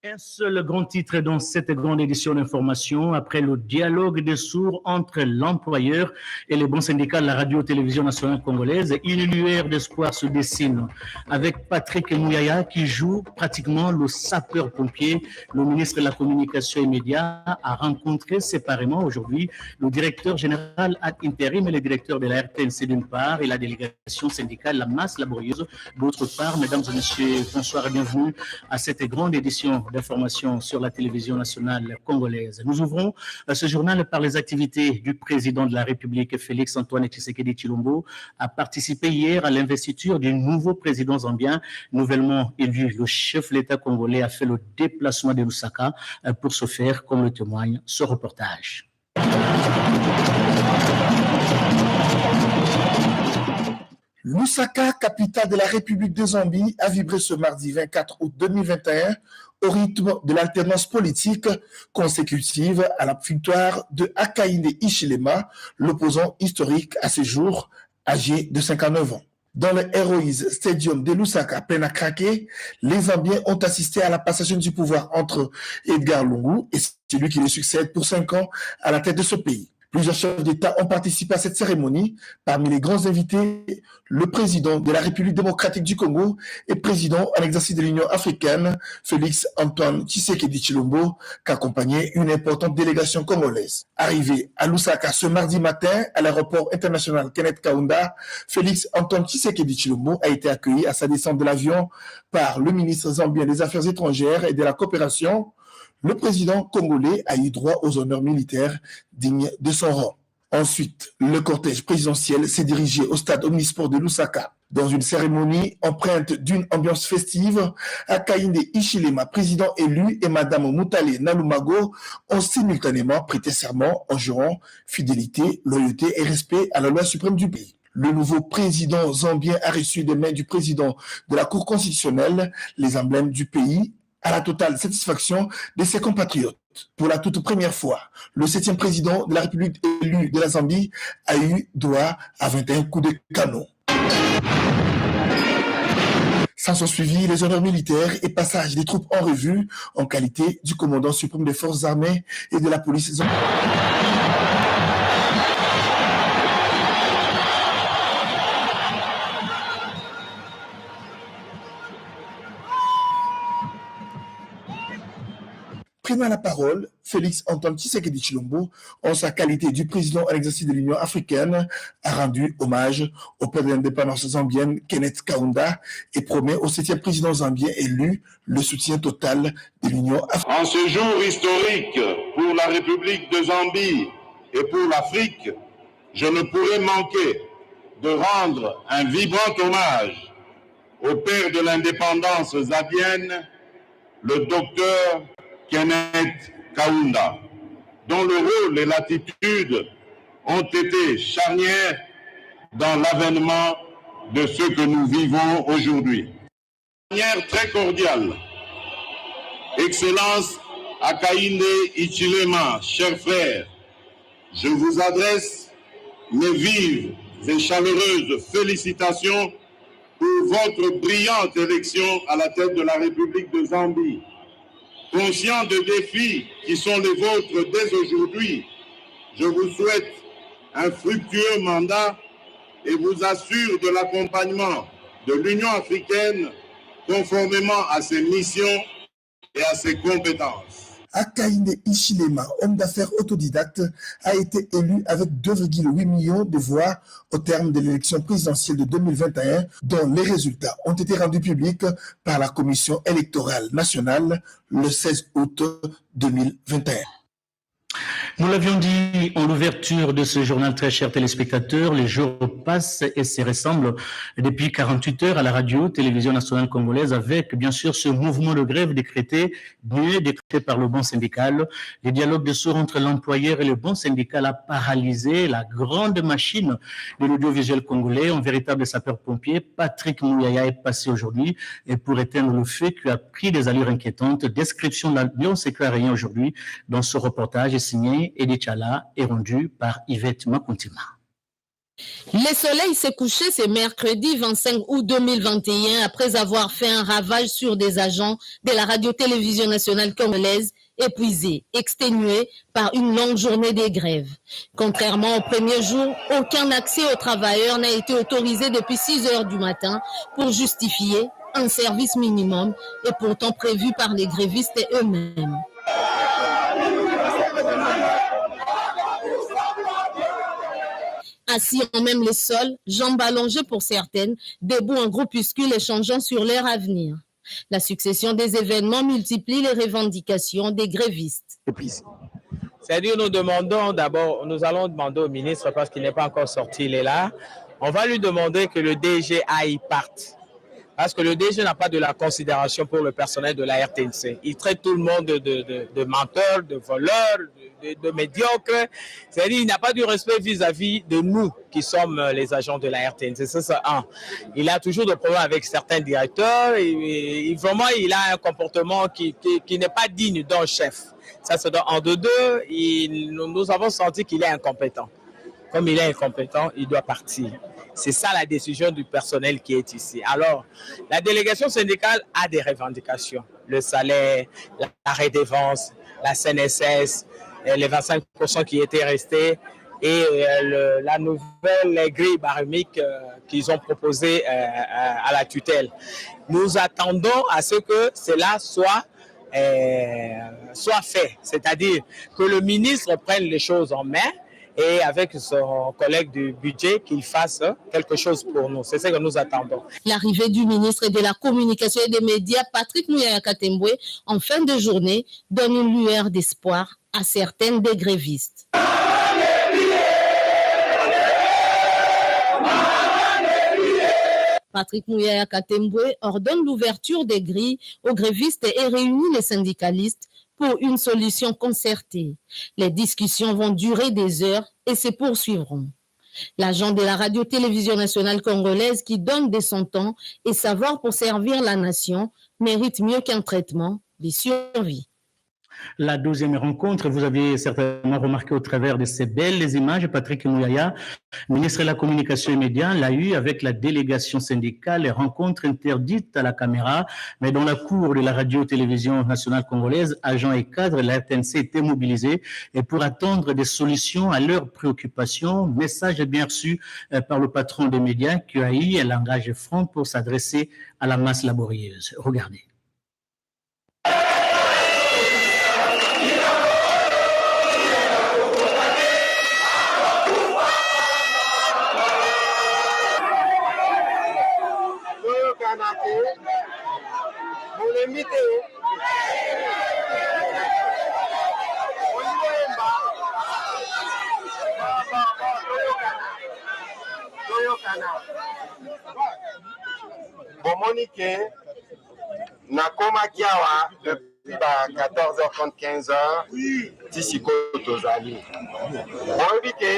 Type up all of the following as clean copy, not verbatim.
Un seul grand titre dans cette grande édition d'information, après le dialogue des sourds entre l'employeur et les bons syndicats de la radio-télévision nationale congolaise, une lueur d'espoir se dessine avec Patrick Mouyaya qui joue pratiquement le sapeur-pompier. Le ministre de la Communication et Médias a rencontré séparément aujourd'hui le directeur général ad intérim et le directeur de la RTNC d'une part et la délégation syndicale, la masse laborieuse d'autre part. Mesdames et messieurs, bonsoir et bienvenue à cette grande édition d'information sur la télévision nationale congolaise. Nous ouvrons ce journal par les activités du président de la République, Félix Antoine Tshisekedi Tshilombo, a participé hier à l'investiture du nouveau président zambien, nouvellement élu. Le chef de l'État congolais a fait le déplacement de Lusaka pour se faire, comme le témoigne ce reportage. Lusaka, capitale de la République de Zambie, a vibré ce mardi 24 août 2021 au rythme de l'alternance politique consécutive à la victoire de Hakainde Hichilema, l'opposant historique à ce jour, âgé de 59 ans. Dans le Heroes Stadium de Lusaka, plein à craquer, les Zambiens ont assisté à la passation du pouvoir entre Edgar Lungu et celui qui le succède pour 5 ans à la tête de ce pays. Plusieurs chefs d'État ont participé à cette cérémonie. Parmi les grands invités, le président de la République démocratique du Congo et président en exercice de l'Union africaine, Félix Antoine Tshisekedi Tshilombo, qu'accompagnait une importante délégation congolaise. Arrivé à Lusaka ce mardi matin à l'aéroport international Kenneth Kaunda, Félix Antoine Tshisekedi Tshilombo a été accueilli à sa descente de l'avion par le ministre zambien des Affaires étrangères et de la coopération. Le président congolais a eu droit aux honneurs militaires dignes de son rang. Ensuite, le cortège présidentiel s'est dirigé au stade omnisport de Lusaka. Dans une cérémonie empreinte d'une ambiance festive, Hakainde Hichilema, président élu, et Madame Mutale Nalumago ont simultanément prêté serment en jurant fidélité, loyauté et respect à la loi suprême du pays. Le nouveau président zambien a reçu des mains du président de la Cour constitutionnelle les emblèmes du pays, à la totale satisfaction de ses compatriotes. Pour la toute première fois, le 7e président de la République élu de la Zambie a eu droit à 21 coups de canon. S'en sont suivis les honneurs militaires et passage des troupes en revue en qualité du commandant suprême des forces armées et de la police zambienne. Prenant la parole, Félix Antoine Tshisekedi Tshilombo, en sa qualité du président à l'exercice de l'Union africaine, a rendu hommage au père de l'indépendance zambienne, Kenneth Kaunda, et promet au 7e président zambien élu le soutien total de l'Union africaine. En ce jour historique pour la République de Zambie et pour l'Afrique, je ne pourrais manquer de rendre un vibrant hommage au père de l'indépendance zambienne, le docteur Kenneth Kaunda, dont le rôle et l'attitude ont été charnières dans l'avènement de ce que nous vivons aujourd'hui. De manière très cordiale, Excellence Hakainde Hichilema, chers frères, je vous adresse mes vives et chaleureuses félicitations pour votre brillante élection à la tête de la République de Zambie. Conscient des défis qui sont les vôtres dès aujourd'hui, je vous souhaite un fructueux mandat et vous assure de l'accompagnement de l'Union africaine conformément à ses missions et à ses compétences. Hakainde Hichilema, homme d'affaires autodidacte, a été élu avec 2,8 millions de voix au terme de l'élection présidentielle de 2021, dont les résultats ont été rendus publics par la Commission électorale nationale le 16 août 2021. Nous l'avions dit en l'ouverture de ce journal, très chers téléspectateurs, les jours passent et se ressemblent depuis 48 heures à la radio-télévision nationale congolaise avec, bien sûr, ce mouvement de grève décrété par le bon syndical. Les dialogues de sourds entre l'employeur et le bon syndical a paralysé la grande machine de l'audiovisuel congolais. Un véritable sapeur-pompier, Patrick Mouyaya, est passé aujourd'hui et pour éteindre le feu qui a pris des allures inquiétantes. Description de l'ambiance éclairée aujourd'hui dans ce reportage signé Edi Chala et rendu par Yvette Makuntima. Le soleil s'est couché ce mercredi 25 août 2021 après avoir fait un ravage sur des agents de la radio-télévision nationale congolaise épuisés, exténués par une longue journée de grève. Contrairement au premier jour, aucun accès aux travailleurs n'a été autorisé depuis 6 heures du matin pour justifier un service minimum et pourtant prévu par les grévistes eux-mêmes. Assis en même les sols, jambes allongées pour certaines, debout en groupuscule échangeant sur leur avenir. La succession des événements multiplie les revendications des grévistes. C'est-à-dire, nous allons demander au ministre, parce qu'il n'est pas encore sorti, il est là, on va lui demander que le DGA parte. Parce que le DG n'a pas de la considération pour le personnel de la RTNC. Il traite tout le monde de menteurs, de voleurs, de médiocres. C'est-à-dire qu'il n'a pas du respect vis-à-vis de nous qui sommes les agents de la RTNC. C'est ça, un. Il a toujours des problèmes avec certains directeurs. Et vraiment, il a un comportement qui n'est pas digne d'un chef. Ça, c'est en deux. Nous avons senti qu'il est incompétent. Comme il est incompétent, il doit partir. C'est ça la décision du personnel qui est ici. Alors, la délégation syndicale a des revendications. Le salaire, la redevance, la CNSS, les 25% qui étaient restés et la nouvelle grille barométrique qu'ils ont proposée à la tutelle. Nous attendons à ce que cela soit fait. C'est-à-dire que le ministre prenne les choses en main et avec son collègue du budget qu'il fasse quelque chose pour nous. C'est ce que nous attendons. L'arrivée du ministre de la Communication et des Médias, Patrick Muyaya Katembwe, en fin de journée, donne une lueur d'espoir à certaines des grévistes. Patrick Muyaya Katembwe ordonne l'ouverture des grilles aux grévistes et réunit les syndicalistes pour une solution concertée. Les discussions vont durer des heures et se poursuivront. L'agent de la radio-télévision nationale congolaise qui donne de son temps et savoir pour servir la nation mérite mieux qu'un traitement de survie. La 12e rencontre, vous avez certainement remarqué au travers de ces belles images, Patrick Muyaya, ministre de la Communication et Médias, l'a eu avec la délégation syndicale, les rencontres interdites à la caméra, mais dans la cour de la radio-télévision nationale congolaise, agents et cadres, la RTNC était mobilisée et pour attendre des solutions à leurs préoccupations. Message bien reçu par le patron des médias qui a eu un langage franc pour s'adresser à la masse laborieuse. Regardez. Bomonique, nakomaki awa depuis 14h30 15h tisiko tozali. Boyebi ke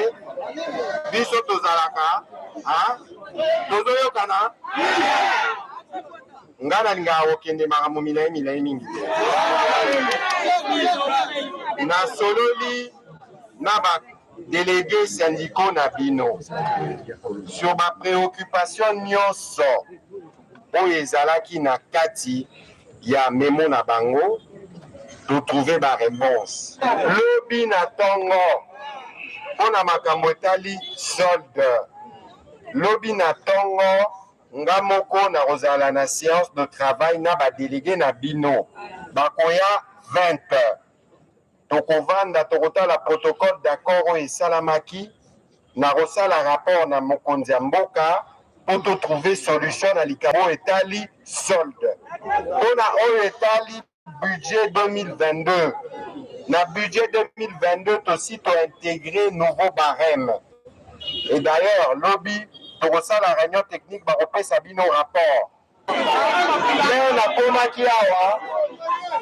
biso tozalaka, tozoyokana. Ngana linga okende makambo milayi mingi te. Na sololi na ba délégués syndicaux na bino sur ba préoccupation nyonso oyo ezalaki na kati ya memo na bango to trouver ba réponse. Lobi na tongo mpona makambo etali solde. Lobi na tongo nga moko na kozala na séance de travail na ba délégué na bino bakoya 20 heures. Tokovanda tokotala protocole d'accord oyo esalamaki na kosala rapport na mokonzi ya mboka mpo totrouve solution na likambo etali solde mpona oyo etali budget 2022. Na budget 2022 tosi tointégré nouveau barème et d'ailleurs lobi tokosala réunion technique bakopesa bino rapport. Leo nakomaki awa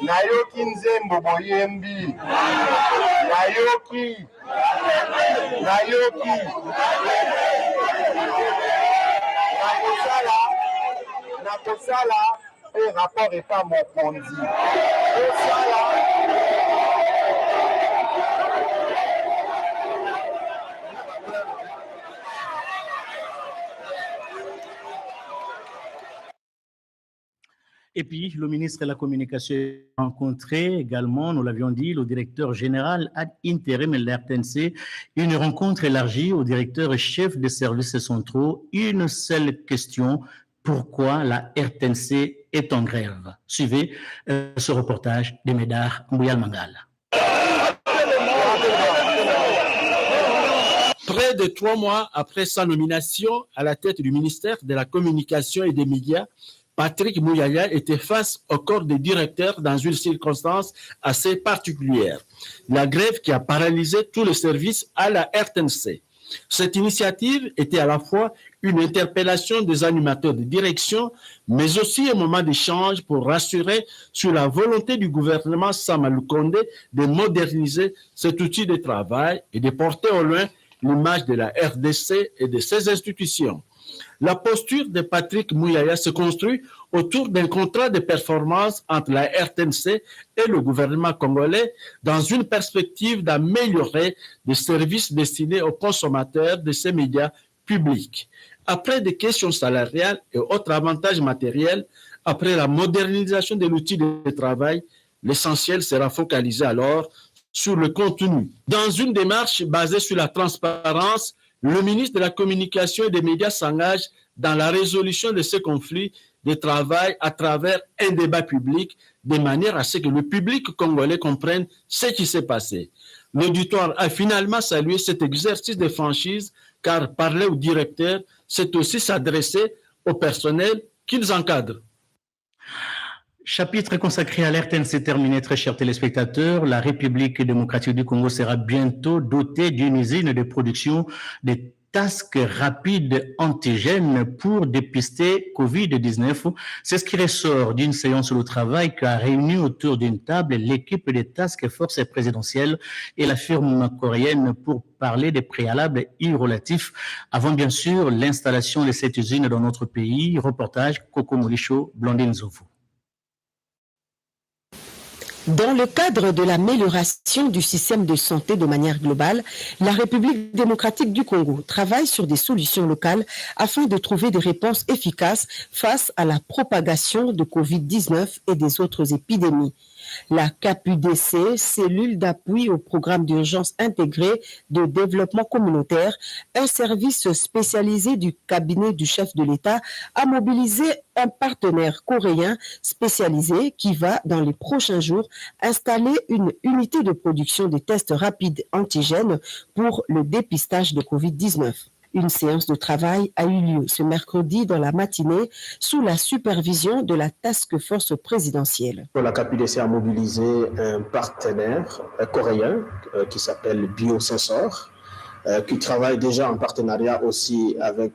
nayoki nzembo boyembi nayoki nakosala pe rapport epa mokonzi Et puis, le ministre de la Communication a rencontré également, nous l'avions dit, le directeur général ad intérim de la RTNC. Une rencontre élargie au directeur et chef des services centraux. Une seule question, pourquoi la RTNC est en grève? Suivez ce reportage de Médard Mbouyal Mangala. Près de 3 mois après sa nomination à la tête du ministère de la Communication et des Médias, Patrick Mouyaya était face au corps des directeurs dans une circonstance assez particulière. La grève qui a paralysé tous les services à la RTNC. Cette initiative était à la fois une interpellation des animateurs de direction, mais aussi un moment d'échange pour rassurer sur la volonté du gouvernement Sama Lukonde de moderniser cet outil de travail et de porter au loin l'image de la RDC et de ses institutions. La posture de Patrick Mouyaya se construit autour d'un contrat de performance entre la RTNC et le gouvernement congolais dans une perspective d'améliorer les services destinés aux consommateurs de ces médias publics. Après des questions salariales et autres avantages matériels, après la modernisation de l'outil de travail, l'essentiel sera focalisé alors sur le contenu. Dans une démarche basée sur la transparence, le ministre de la Communication et des Médias s'engage dans la résolution de ces conflits de travail à travers un débat public, de manière à ce que le public congolais comprenne ce qui s'est passé. L'auditoire a finalement salué cet exercice de franchise, car parler aux directeurs, c'est aussi s'adresser au personnel qu'ils encadrent. Chapitre consacré à l'RTNC terminé, très chers téléspectateurs. La République démocratique du Congo sera bientôt dotée d'une usine de production de tests rapides antigènes pour dépister Covid-19. C'est ce qui ressort d'une séance de travail qui a réuni autour d'une table l'équipe des task force présidentielles et la firme coréenne pour parler des préalables relatifs avant bien sûr l'installation de cette usine dans notre pays. Reportage Coco Molicho, Blandine Zovo. Dans le cadre de l'amélioration du système de santé de manière globale, la République démocratique du Congo travaille sur des solutions locales afin de trouver des réponses efficaces face à la propagation de Covid-19 et des autres épidémies. La CAPUDC, cellule d'appui au programme d'urgence intégré de développement communautaire, un service spécialisé du cabinet du chef de l'État, a mobilisé un partenaire coréen spécialisé qui va, dans les prochains jours, installer une unité de production des tests rapides antigènes pour le dépistage de Covid-19. Une séance de travail a eu lieu ce mercredi dans la matinée sous la supervision de la task force présidentielle. La CAPUDC a mobilisé un partenaire coréen qui s'appelle Biosensor, qui travaille déjà en partenariat aussi avec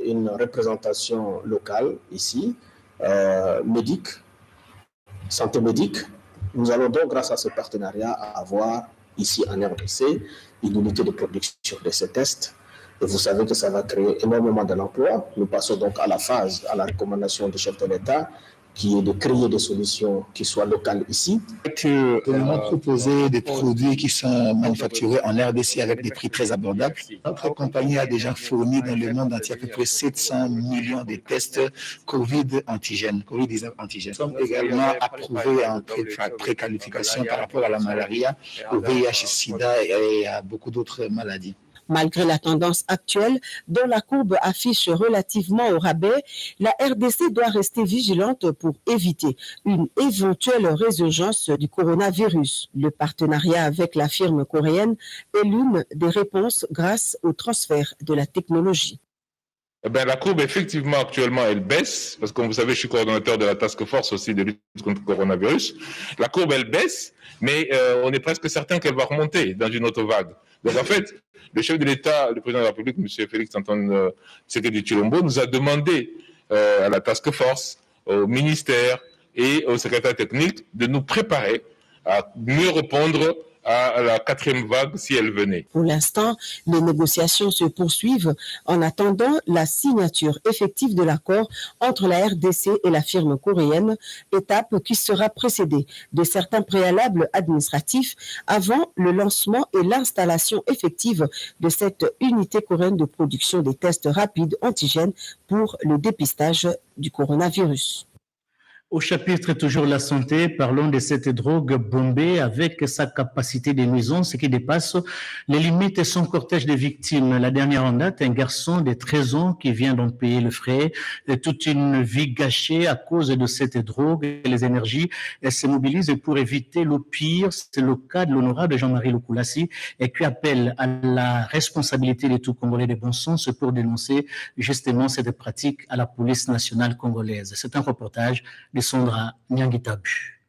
une représentation locale ici, médique, santé médique. Nous allons donc, grâce à ce partenariat, avoir ici en RDC une unité de production de ces tests. Et vous savez que ça va créer énormément d'emplois. Nous passons donc à la phase, à la recommandation du chef de l'État, qui est de créer des solutions qui soient locales ici. Nous allons proposer des produits qui sont manufacturés en RDC avec des prix très abordables. Notre compagnie a déjà fourni dans le monde entier à peu près 700 millions de tests COVID-19 antigènes. Nous sommes également approuvés en préqualification par rapport à la malaria, au VIH-Sida et à beaucoup d'autres maladies. Malgré la tendance actuelle, dont la courbe affiche relativement au rabais, la RDC doit rester vigilante pour éviter une éventuelle résurgence du coronavirus. Le partenariat avec la firme coréenne est l'une des réponses grâce au transfert de la technologie. La courbe, effectivement, actuellement, elle baisse, parce que, comme vous savez, je suis coordonnateur de la task force aussi de lutte contre le coronavirus. La courbe, elle baisse, mais on est presque certain qu'elle va remonter dans une autre vague. Donc, en fait, le chef de l'État, le président de la République, M. Félix-Antoine Tshisekedi Tshilombo, nous a demandé à la task force, au ministère et au secrétaire technique de nous préparer à mieux répondre à la 4e vague si elle venait. Pour l'instant, les négociations se poursuivent en attendant la signature effective de l'accord entre la RDC et la firme coréenne, étape qui sera précédée de certains préalables administratifs avant le lancement et l'installation effective de cette unité coréenne de production des tests rapides antigènes pour le dépistage du coronavirus. Au chapitre toujours la santé, parlons de cette drogue bombée avec sa capacité de nuisance qui dépasse les limites et son cortège de victimes. La dernière en date, un garçon de 13 ans qui vient d'en payer le frais, toute une vie gâchée à cause de cette drogue et les énergies se mobilisent pour éviter le pire. C'est le cas de l'honorable Jean-Marie Lukulassi et qui appelle à la responsabilité de tout Congolais de bon sens pour dénoncer justement cette pratique à la police nationale congolaise. C'est un reportage de Sandra Nyangitabu.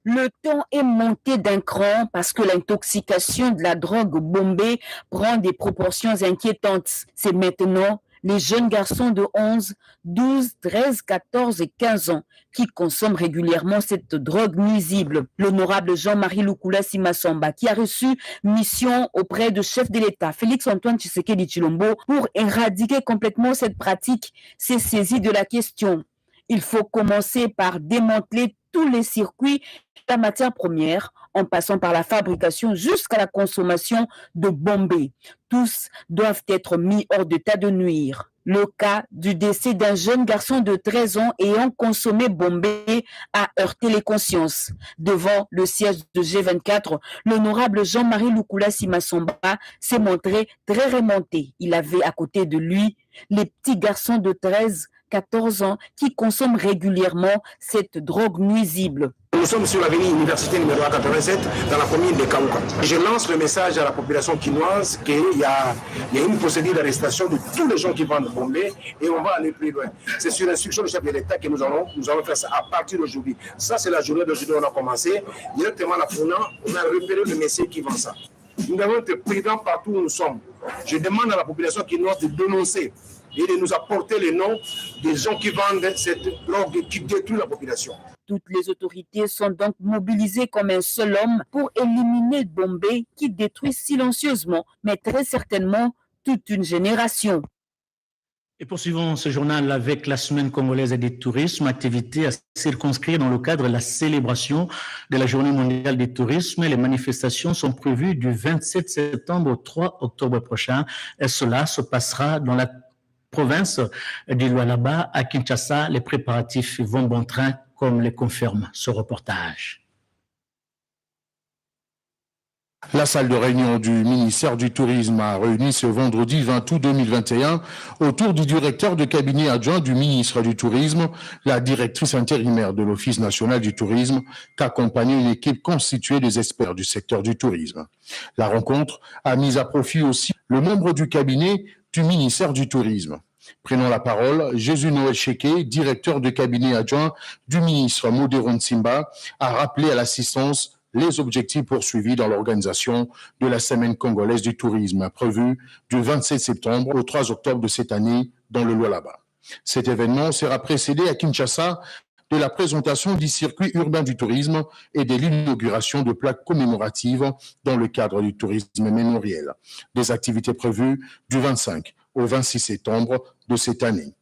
Le ton est monté d'un cran parce que l'intoxication de la drogue bombée prend des proportions inquiétantes. C'est maintenant les jeunes garçons de 11, 12, 13, 14 et 15 ans qui consomment régulièrement cette drogue nuisible. L'honorable Jean-Marie Lukulassi Massamba, qui a reçu mission auprès du chef de l'État, Félix-Antoine Tshisekedi Tshilombo, pour éradiquer complètement cette pratique, s'est saisi de la question. Il faut commencer par démanteler tous les circuits de la matière première, en passant par la fabrication jusqu'à la consommation de bombées. Tous doivent être mis hors d'état de nuire. Le cas du décès d'un jeune garçon de 13 ans ayant consommé bombées a heurté les consciences. Devant le siège de G24, l'honorable Jean-Marie Lukulassi Massamba s'est montré très remonté. Il avait à côté de lui les petits garçons de 13-14 ans qui consomment régulièrement cette drogue nuisible. Nous sommes sur l'avenue Université numéro 87 dans la commune de Kaouka. Je lance le message à la population quinoise qu'il y a une procédure d'arrestation de tous les gens qui vendent bombées et on va aller plus loin. C'est sur l'instruction du chef de l'État que nous allons faire ça à partir d'aujourd'hui. Ça, c'est la journée d'aujourd'hui on a commencé. Directement à la Founa, on a repéré le messier qui vend ça. Nous devons être présents partout où nous sommes. Je demande à la population quinoise de dénoncer et de nous apporter les noms des gens qui vendent cette drogue qui détruit la population. Toutes les autorités sont donc mobilisées comme un seul homme pour éliminer Bombay qui détruit silencieusement, mais très certainement toute une génération. Et poursuivons ce journal avec la Semaine congolaise du tourisme, activité à circonscrire dans le cadre de la célébration de la Journée mondiale du tourisme. Les manifestations sont prévues du 27 septembre au 3 octobre prochain et cela se passera dans la province du Lualaba à Kinshasa. Les préparatifs vont bon train, comme le confirme ce reportage. La salle de réunion du ministère du Tourisme a réuni ce vendredi 20 août 2021 autour du directeur de cabinet adjoint du ministre du Tourisme, la directrice intérimaire de l'Office national du tourisme, qu'accompagnait une équipe constituée des experts du secteur du tourisme. La rencontre a mis à profit aussi le membre du cabinet du ministère du Tourisme. Prenant la parole, Jésus Noël Cheke, directeur de cabinet adjoint du ministre Modéron Simba, a rappelé à l'assistance les objectifs poursuivis dans l'organisation de la Semaine congolaise du tourisme, prévue du 27 septembre au 3 octobre de cette année dans le Lualaba. Cet événement sera précédé à Kinshasa de la présentation du circuit urbain du tourisme et de l'inauguration de plaques commémoratives dans le cadre du tourisme mémoriel. Des activités prévues du 25 au 26 septembre de cette année.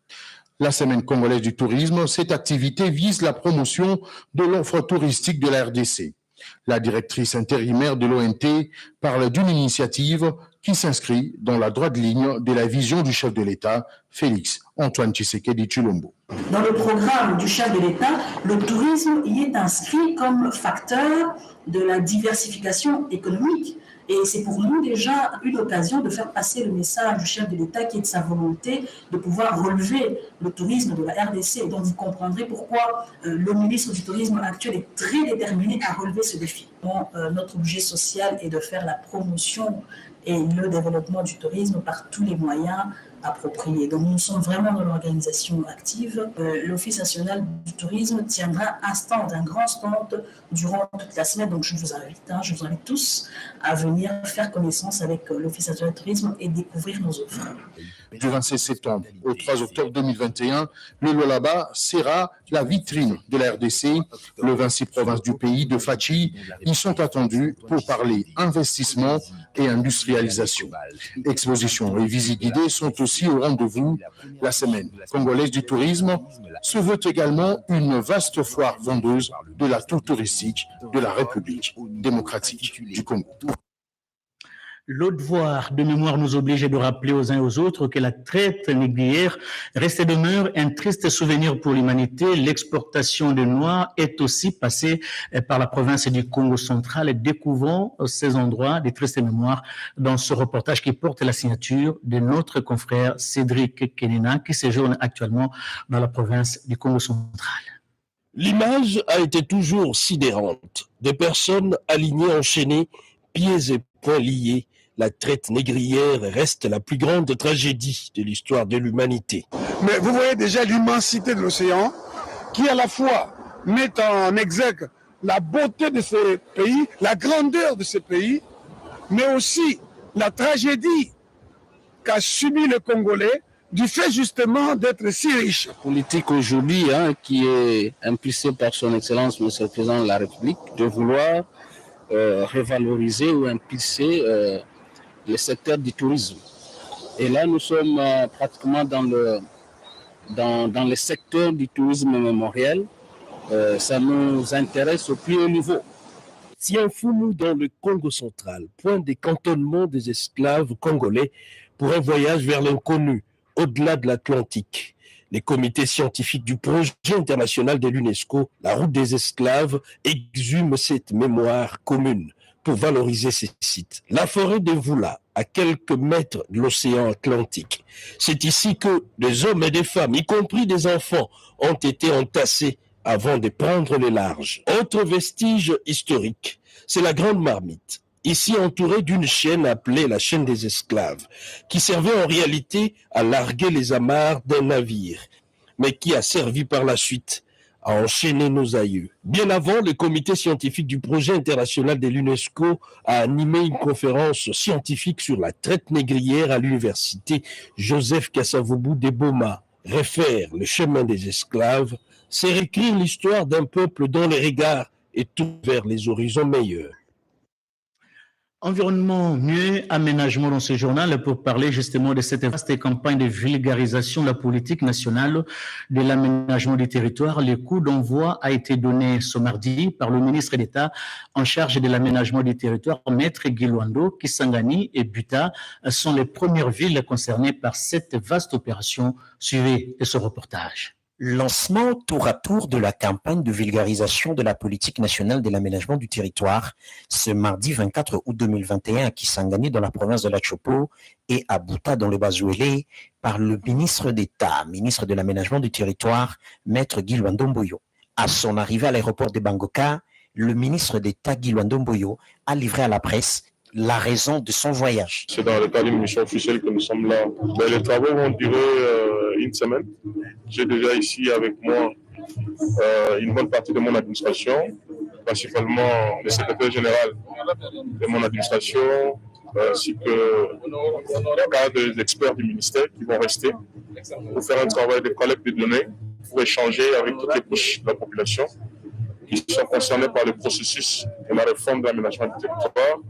La Semaine congolaise du tourisme, cette activité vise la promotion de l'offre touristique de la RDC. La directrice intérimaire de l'ONT parle d'une initiative qui s'inscrit dans la droite ligne de la vision du chef de l'État, Félix-Antoine Tshisekedi Tshilombo. Dans le programme du chef de l'État, le tourisme y est inscrit comme facteur de la diversification économique. Et c'est pour nous déjà une occasion de faire passer le message du chef de l'État qui est de sa volonté de pouvoir relever le tourisme de la RDC. Donc vous comprendrez pourquoi le ministre du Tourisme actuel est très déterminé à relever ce défi. Donc, notre objet social est de faire la promotion et le développement du tourisme par tous les moyens appropriés. Donc nous sommes vraiment dans l'organisation active. L'Office national du tourisme tiendra un stand, un grand stand durant toute la semaine. Donc je vous invite tous à venir faire connaissance avec l'Office national du tourisme et découvrir nos offres. Du 26 septembre au 3 octobre 2021, le Lualaba sera la vitrine de la RDC. Les 26 provinces du pays de Fachi y sont attendues pour parler investissement et industrialisation. Expositions et visites guidées sont aussi au rendez-vous. La Semaine congolaise du tourisme se veut également une vaste foire vendeuse de l'atout touristique de la République démocratique du Congo. Le devoir de mémoire nous oblige de rappeler aux uns et aux autres que la traite négrière reste et demeure un triste souvenir pour l'humanité. L'exportation de noix est aussi passée par la province du Congo central. Découvrons ces endroits des tristes mémoires dans ce reportage qui porte la signature de notre confrère Cédric Kenina qui séjourne actuellement dans la province du Congo central. L'image a été toujours sidérante. Des personnes alignées, enchaînées, pieds et poings liés. La traite négrière reste la plus grande tragédie de l'histoire de l'humanité. Mais vous voyez déjà l'immensité de l'océan qui à la fois met en exergue la beauté de ces pays, la grandeur de ces pays, mais aussi la tragédie qu'a subi le Congolais du fait justement d'être si riche. La politique aujourd'hui qui est impulsée par son Excellence M. le Président de la République de vouloir revaloriser ou impulser le secteur du tourisme. Et là, nous sommes pratiquement dans le secteur du tourisme mémoriel. Ça nous intéresse au plus haut niveau. Tienfounou dans le Congo central, point des cantonnements des esclaves congolais pour un voyage vers l'inconnu, au-delà de l'Atlantique. Les comités scientifiques du projet international de l'UNESCO, la route des esclaves, exhument cette mémoire commune pour valoriser ces sites. La forêt de Voula, à quelques mètres de l'océan Atlantique. C'est ici que des hommes et des femmes, y compris des enfants, ont été entassés avant de prendre le large. Autre vestige historique, c'est la Grande Marmite, ici entourée d'une chaîne appelée la chaîne des esclaves, qui servait en réalité à larguer les amarres d'un navire, mais qui a servi par la suite à enchaîner nos aïeux. Bien avant, le comité scientifique du projet international de l'UNESCO a animé une conférence scientifique sur la traite négrière à l'université Joseph Kasavubu de Boma. Refaire le chemin des esclaves, c'est réécrire l'histoire d'un peuple dont les regards est tout vers les horizons meilleurs. Environnement mieux, aménagement dans ce journal pour parler justement de cette vaste campagne de vulgarisation de la politique nationale de l'aménagement du territoire. Le coup d'envoi a été donné ce mardi par le ministre d'État en charge de l'aménagement du territoire, Maître Guy Luando. Kisangani et Buta sont les premières villes concernées par cette vaste opération. Suivez ce reportage. Lancement tour à tour de la campagne de vulgarisation de la politique nationale de l'aménagement du territoire ce mardi 24 août 2021 à Kisangani dans la province de l'Achopo et à Buta dans le Bazouélé par le ministre d'État, ministre de l'aménagement du territoire, Maître Guy Luando Mboyo. À son arrivée à l'aéroport de Bangoka, le ministre d'État Guy Luando Mboyo a livré à la presse la raison de son voyage. C'est dans le cadre d'une mission officielle que nous sommes là. Mais les travaux vont durer une semaine. J'ai déjà ici avec moi une bonne partie de mon administration, principalement le secrétaire général de mon administration, ainsi que le cadre des experts du ministère qui vont rester pour faire un travail de collecte de données, pour échanger avec toutes les couches de la population qui sont concernés par le processus de la réforme de l'aménagement du territoire.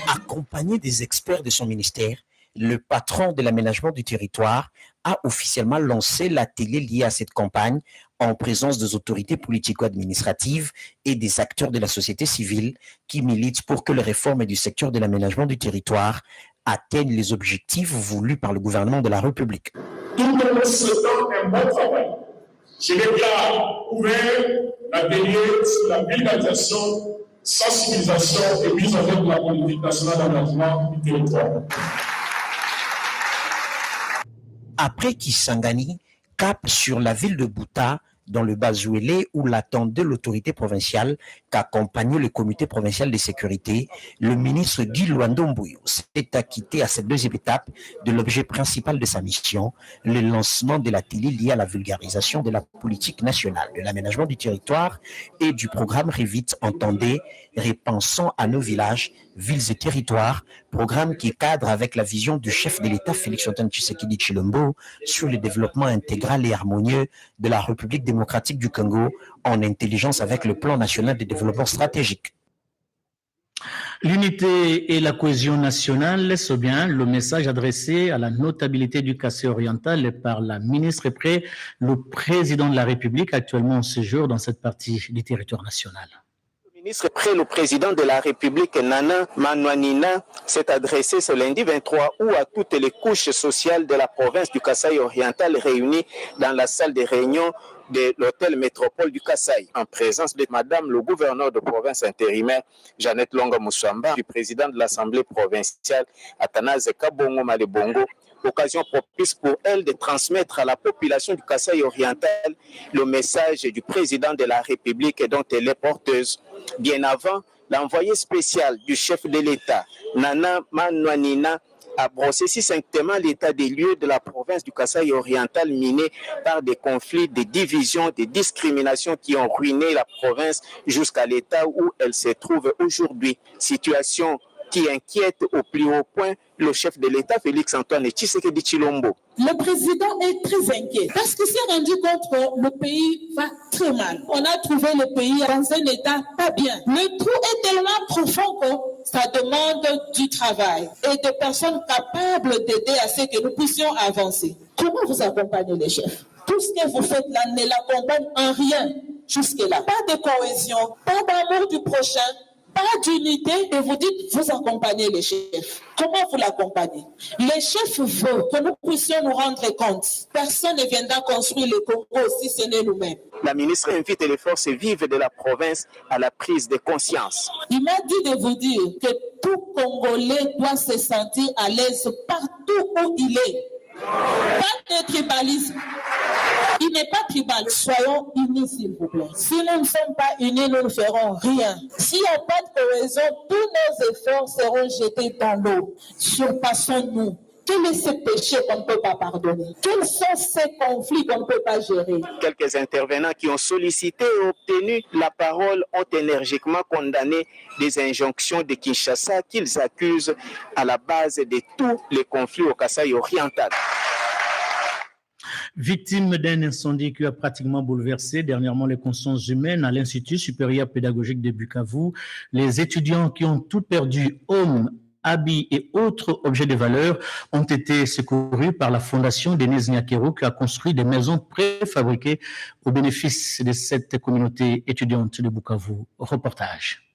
Accompagné des experts de son ministère, le patron de l'aménagement du territoire a officiellement lancé l'atelier lié à cette campagne en présence des autorités politico-administratives et des acteurs de la société civile qui militent pour que les réformes du secteur de l'aménagement du territoire atteignent les objectifs voulus par le gouvernement de la République. Tout le monde souhaitant un bon travail. Je vais bien ouvert l'atelier sur la vulgarisation, sensibilisation et mise en œuvre de la politique nationale d'aménagement du territoire. Après Kisangani, cap sur la ville de Buta, dans le Bazouélé où l'attendait l'autorité provinciale qu'accompagnait le comité provincial de sécurité, le ministre Guy Luando Mboyo s'est acquitté à cette deuxième étape de l'objet principal de sa mission, le lancement de l'atelier lié à la vulgarisation de la politique nationale de l'aménagement du territoire et du programme Revit, entendez, repensons à nos villages, villes et territoires, programme qui cadre avec la vision du chef de l'État Félix-Antoine Tshisekedi Tshilombo sur le développement intégral et harmonieux de la République démocratique du Congo en intelligence avec le plan national de développement stratégique. L'unité et la cohésion nationale, c'est bien le message adressé à la notabilité du Kassai oriental par la ministre et près le président de la République actuellement en séjour dans cette partie du territoire national. Le ministre près le président de la République, Nana Manouanina, s'est adressé ce lundi 23 août à toutes les couches sociales de la province du Kassai oriental réunies dans la salle de réunion de l'hôtel métropole du Kassai, en présence de Madame le gouverneur de province intérimaire, Jeannette Longa Moussamba, du président de l'Assemblée provinciale, Athanase Kabongo Malebongo, occasion propice pour elle de transmettre à la population du Kassai oriental le message du président de la République dont elle est porteuse. Bien avant, l'envoyé spécial du chef de l'État, Nana Manouanina, a brossé succinctement l'état des lieux de la province du Kassai oriental minée par des conflits, des divisions, des discriminations qui ont ruiné la province jusqu'à l'état où elle se trouve aujourd'hui. Situation qui inquiète au plus haut point le chef de l'État, Félix-Antoine Tshisekedi Tshilombo. Le président est très inquiet parce qu'il s'est rendu compte que le pays va très mal. On a trouvé le pays dans un état pas bien. Le trou est tellement profond que ça demande du travail et des personnes capables d'aider à ce que nous puissions avancer. Comment vous accompagnez les chefs? Tout ce que vous faites là ne l'accompagne en rien jusque-là. Pas de cohésion, pas d'amour du prochain, pas d'unité, et vous dites, vous accompagnez les chefs. Comment vous l'accompagnez? Les chefs veulent que nous puissions nous rendre compte. Personne ne viendra construire le Congo si ce n'est nous-mêmes. La ministre invite les forces vives de la province à la prise de conscience. Il m'a dit de vous dire que tout Congolais doit se sentir à l'aise partout où il est. Pas de tribalisme. Il n'est pas tribal. Soyons unis, s'il vous plaît. Si nous ne sommes pas unis, nous ne ferons rien. S'il n'y a pas de cohésion, tous nos efforts seront jetés dans l'eau. Surpassons-nous. Quel est ce péché qu'on ne peut pas pardonner? Quels sont ces conflits qu'on ne peut pas gérer? Quelques intervenants qui ont sollicité et obtenu la parole ont énergiquement condamné des injonctions de Kinshasa qu'ils accusent à la base de tous les conflits au Kassai oriental. Victime d'un incendie qui a pratiquement bouleversé dernièrement les consciences humaines à l'Institut supérieur pédagogique de Bukavu, les étudiants qui ont tout perdu, hommes, habits et autres objets de valeur, ont été secourus par la fondation Denise Nyakeru qui a construit des maisons préfabriquées au bénéfice de cette communauté étudiante de Bukavu. Reportage.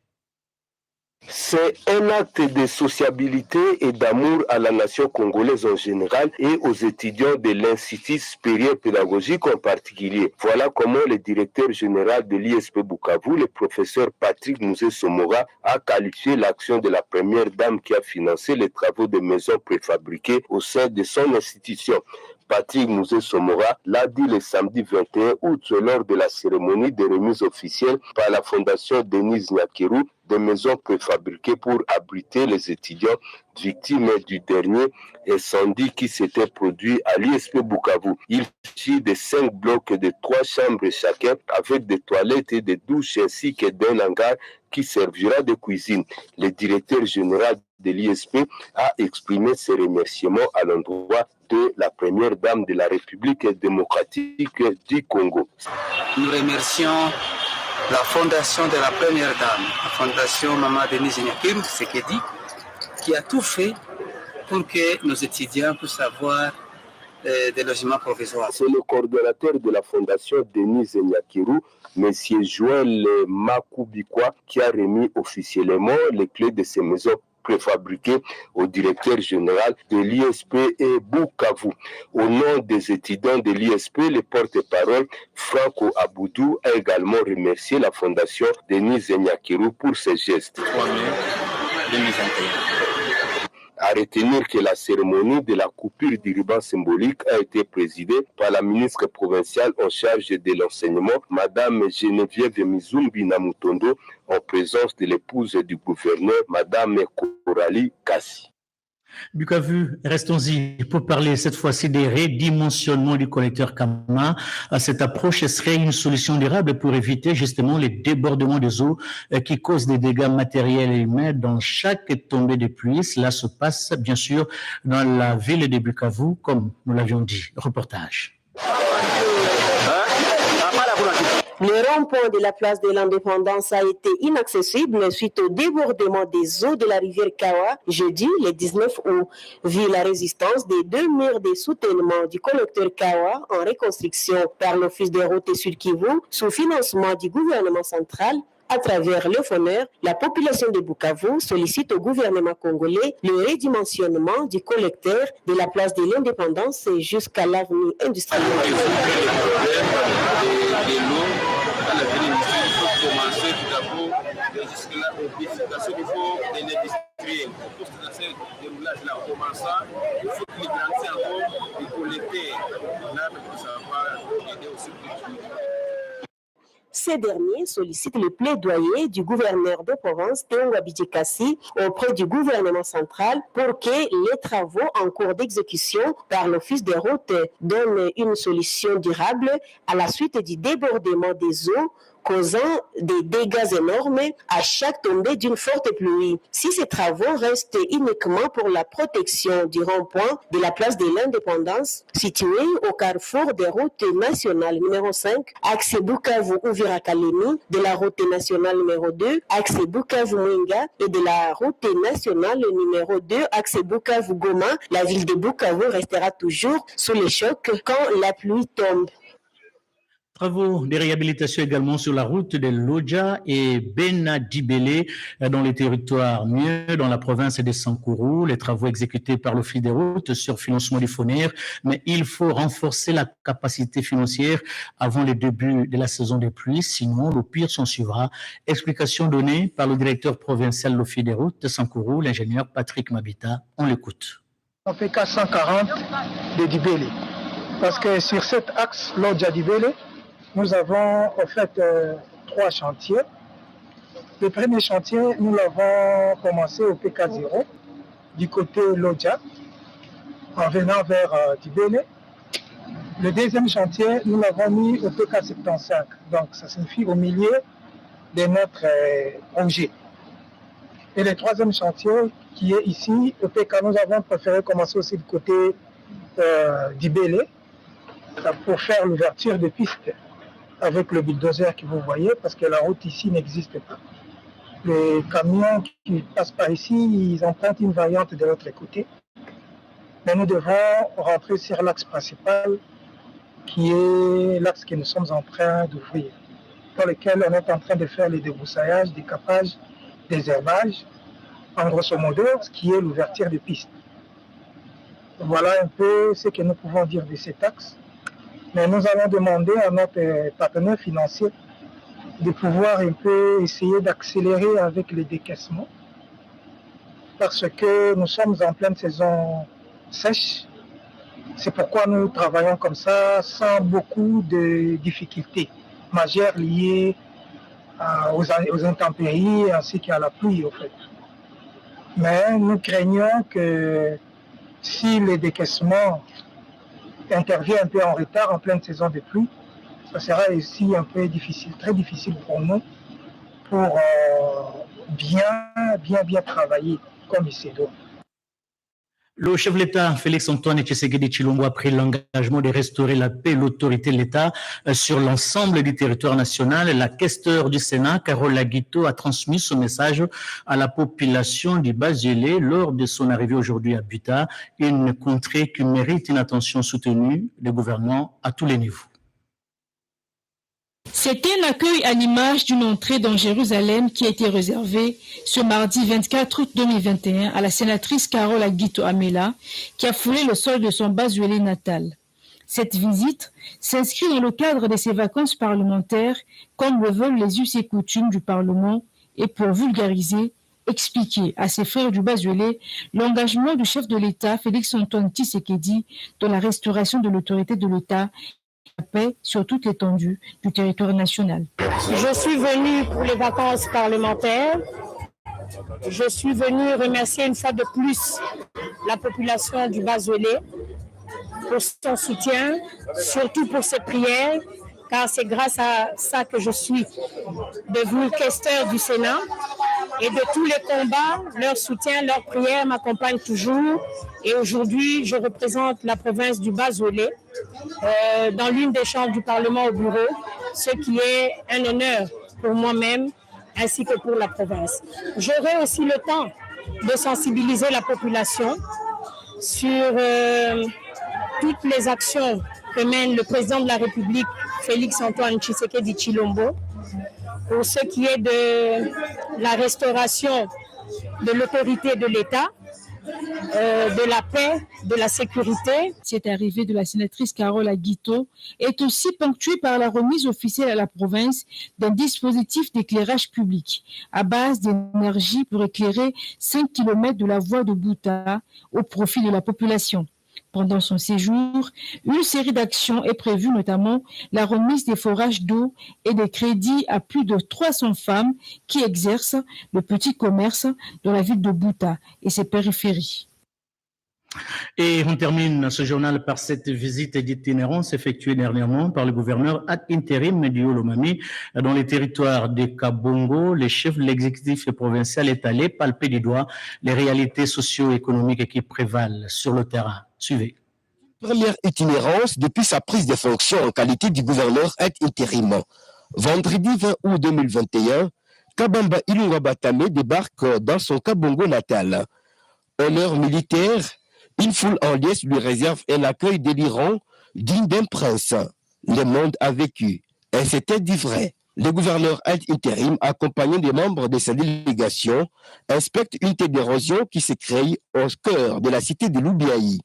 C'est un acte de sociabilité et d'amour à la nation congolaise en général et aux étudiants de l'Institut supérieur pédagogique en particulier. Voilà comment le directeur général de l'ISP Bukavu, le professeur Patrick Mouzé-Somora, a qualifié l'action de la première dame qui a financé les travaux de maisons préfabriquées au sein de son institution. Patrick Mouzé-Somora l'a dit le samedi 21 août lors de la cérémonie de remise officielle par la fondation Denise Nyakeru des maisons préfabriquées pour abriter les étudiants victimes du dernier incendie qui s'était produit à l'ISP Bukavu. Il s'agit de 5 blocs de 3 chambres chacun avec des toilettes et des douches ainsi que d'un hangar qui servira de cuisine. Le directeur général de l'ISP a exprimé ses remerciements à l'endroit de la première dame de la République démocratique du Congo. Nous remercions la fondation de la première dame, la fondation Maman Denise Nyakeru, qui a tout fait pour que nos étudiants puissent avoir des logements provisoires. C'est le coordonnateur de la fondation Denise Nyakeru, M. Joël Makubikwa, qui a remis officiellement les clés de ces maisons préfabriquées au directeur général de l'ISP et Bukavu. Au nom des étudiants de l'ISP, le porte-parole Franco Aboudou a également remercié la fondation Denise Nyakeru pour ses gestes. 3 mai 2021. À retenir que la cérémonie de la coupure du ruban symbolique a été présidée par la ministre provinciale en charge de l'enseignement, Madame Geneviève Mizumbi Namutondo, en présence de l'épouse du gouverneur, Madame Coralie Kassi. Bukavu, restons-y pour parler cette fois-ci des redimensionnements du collecteur Kama. Cette approche serait une solution durable pour éviter justement les débordements des eaux qui causent des dégâts matériels et humains dans chaque tombée de pluie. Cela se passe bien sûr dans la ville de Bukavu, comme nous l'avions dit. Reportage. Le rond-point de la place de l'Indépendance a été inaccessible suite au débordement des eaux de la rivière Kawa jeudi, le 19 août. Vu la résistance des deux murs de soutènement du collecteur Kawa en reconstruction par l'Office des routes Sud-Kivu sous financement du gouvernement central, à travers le FONER, la population de Bukavu sollicite au gouvernement congolais le redimensionnement du collecteur de la place de l'Indépendance jusqu'à l'avenue industrielle. Ces derniers sollicitent le plaidoyer du gouverneur de province, Théo Abidjekassi, auprès du gouvernement central pour que les travaux en cours d'exécution par l'Office des routes donnent une solution durable à la suite du débordement des eaux causant des dégâts énormes à chaque tombée d'une forte pluie. Si ces travaux restent uniquement pour la protection du rond-point de la place de l'Indépendance, situé au carrefour des routes nationales numéro 5, axe Bukavu-Uvira-Kalemi, de la route nationale numéro 2, axe Bukavu-Mwenga et de la route nationale numéro 2, axe Bukavu-Goma, la ville de Bukavu restera toujours sous le choc quand la pluie tombe. Travaux de réhabilitation également sur la route de Lodja et Benadibele dans les territoires mieux dans la province de Sankourou. Les travaux exécutés par l'Office des routes sur financement du FONER, mais il faut renforcer la capacité financière avant le début de la saison des pluies, sinon le pire s'en suivra. Explication donnée par le directeur provincial de l'Office des routes de Sankourou, l'ingénieur Patrick Mabita. On l'écoute. On fait 440 de Dibele, parce que sur cet axe Lodja-Dibele, nous avons en fait 3 chantiers. Le premier chantier, nous l'avons commencé au PK0, du côté Lodja, en venant vers Dibele. Le deuxième chantier, nous l'avons mis au PK75, donc ça signifie au milieu de notre projet. Et le troisième chantier, qui est ici, au PK, nous avons préféré commencer aussi du côté Dibele, pour faire l'ouverture de pistes avec le bulldozer que vous voyez, parce que la route ici n'existe pas. Les camions qui passent par ici, ils empruntent une variante de l'autre côté. Mais nous devons rentrer sur l'axe principal, qui est l'axe que nous sommes en train d'ouvrir, dans lequel on est en train de faire les débroussaillasses, des capages, des herbages, en grosso modo, ce qui est l'ouverture de pistes. Voilà un peu ce que nous pouvons dire de cet axe. Mais nous allons demander à notre partenaire financier de pouvoir un peu essayer d'accélérer avec les décaissements, parce que nous sommes en pleine saison sèche. C'est pourquoi nous travaillons comme ça, sans beaucoup de difficultés majeures liées aux intempéries ainsi qu'à la pluie, en fait. Mais nous craignons que si les décaissements intervient un peu en retard en pleine saison de pluie, ça sera aussi un peu difficile, très difficile pour nous, pour bien travailler comme il se doit. Le chef de l'État, Félix-Antoine Tshisekedi Tshilombo, a pris l'engagement de restaurer la paix et l'autorité de l'État sur l'ensemble du territoire national. La questeure du Sénat, Carole Laguito, a transmis ce message à la population du Bas-Gelé lors de son arrivée aujourd'hui à Buta, une contrée qui mérite une attention soutenue des gouvernements à tous les niveaux. C'était un accueil à l'image d'une entrée dans Jérusalem qui a été réservée ce mardi 24 août 2021 à la sénatrice Carole Laguito Amela, qui a foulé le sol de son Bas-Gelé natal. Cette visite s'inscrit dans le cadre de ses vacances parlementaires, comme le veulent les us et coutumes du Parlement, et pour vulgariser, expliquer à ses frères du Bas-Gelé l'engagement du chef de l'État, Félix-Antoine Tshisekedi, dans la restauration de l'autorité de l'État, la paix sur toute l'étendue du territoire national. Je suis venue pour les vacances parlementaires. Je suis venue remercier une fois de plus la population du Bas-Gelé pour son soutien, surtout pour ses prières, car c'est grâce à ça que je suis devenue questeur du Sénat. et de tous les combats. Leur soutien, leur prière m'accompagnent toujours. Et aujourd'hui, je représente la province du Bas-Ouélé dans l'une des chambres du Parlement au bureau, ce qui est un honneur pour moi-même ainsi que pour la province. J'aurai aussi le temps de sensibiliser la population sur toutes les actions que mène le président de la République, Félix-Antoine Tshisekedi Tshilombo, pour ce qui est de la restauration de l'autorité de l'État, de la paix, de la sécurité. Cette arrivée de la sénatrice Carole Aguito est aussi ponctuée par la remise officielle à la province d'un dispositif d'éclairage public à base d'énergie pour éclairer 5 km de la voie de Bouta au profit de la population. Pendant son séjour, une série d'actions est prévue, notamment la remise des forages d'eau et des crédits à plus de 300 femmes qui exercent le petit commerce dans la ville de Bouta et ses périphéries. Et on termine ce journal par cette visite d'itinérance effectuée dernièrement par le gouverneur ad interim Dio Lomami dans les territoires de Kabongo. Le chef de l'exécutif provincial est allé palper du doigt les réalités socio-économiques qui prévalent sur le terrain. Suivez. Première itinérance depuis sa prise de fonction en qualité du gouverneur ad interim. Vendredi 20 août 2021, Kabamba Ilunga Batame débarque dans son Kabongo natal. Honneur militaire, une foule en liesse lui réserve un accueil délirant digne d'un prince. Le monde a vécu, et c'était du vrai. Le gouverneur ad interim, accompagné des membres de sa délégation, inspecte une unité d'érosion qui se crée au cœur de la cité de Loubiaï.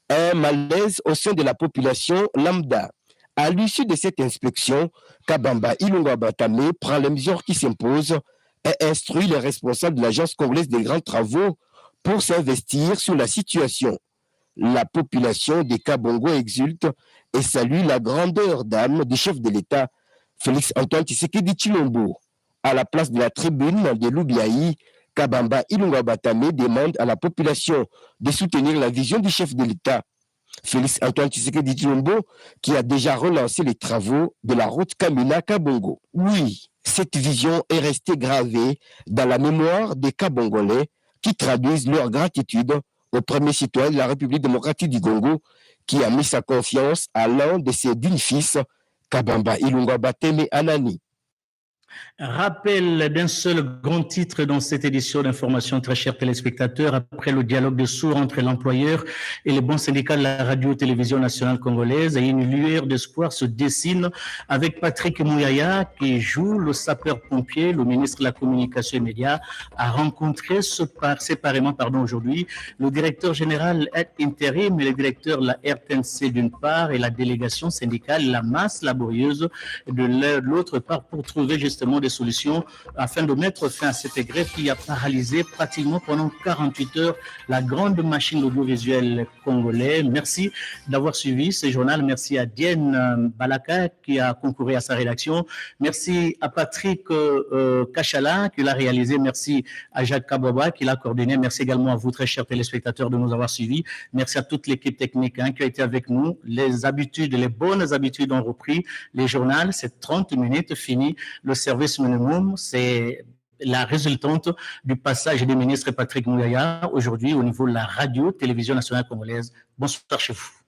Un malaise au sein de la population lambda. À l'issue de cette inspection, Kabamba Ilunga Batame prend les mesures qui s'imposent et instruit les responsables de l'Agence congolaise des grands travaux pour s'investir sur la situation. La population de Kabongo exulte et salue la grandeur d'âme du chef de l'État, Félix-Antoine Tshisekedi Tshilombo. À la place de la tribune de Loubiaï, Kabamba Ilunga Batame demande à la population de soutenir la vision du chef de l'État, Félix-Antoine Tshisekedi Tshilombo, qui a déjà relancé les travaux de la route Kamina-Kabongo. Oui, cette vision est restée gravée dans la mémoire des Kabongolais qui traduisent leur gratitude au premier citoyen de la République démocratique du Congo qui a mis sa confiance à l'un de ses dignes fils, Kabamba Ilunga Batame Anani. Rappel d'un seul grand titre dans cette édition d'information, très chers téléspectateurs, après le dialogue de sourds entre l'employeur et les bons syndicats de la radio-télévision nationale congolaise, une lueur d'espoir se dessine avec Patrick Mouyaya qui joue le sapeur-pompier. Le ministre de la Communication et Médias a rencontré séparément aujourd'hui le directeur général ad interim et le directeur de la RTNC d'une part et la délégation syndicale, la masse laborieuse de l'autre part pour trouver justement des solutions afin de mettre fin à cette grève qui a paralysé pratiquement pendant 48 heures la grande machine audiovisuelle congolaise. Merci d'avoir suivi ce journal. Merci à Diane Balaka qui a concouru à sa rédaction. Merci à Patrick Kachala qui l'a réalisé. Merci à Jacques Kaboba qui l'a coordonné. Merci également à vous, très chers téléspectateurs, de nous avoir suivis. Merci à toute l'équipe technique qui a été avec nous. Les bonnes habitudes ont repris. Les journaux, c'est 30 minutes fini. Le service minimum, c'est la résultante du passage du ministre Patrick Mouyaya aujourd'hui au niveau de la radio-télévision nationale congolaise. Bonsoir chez vous.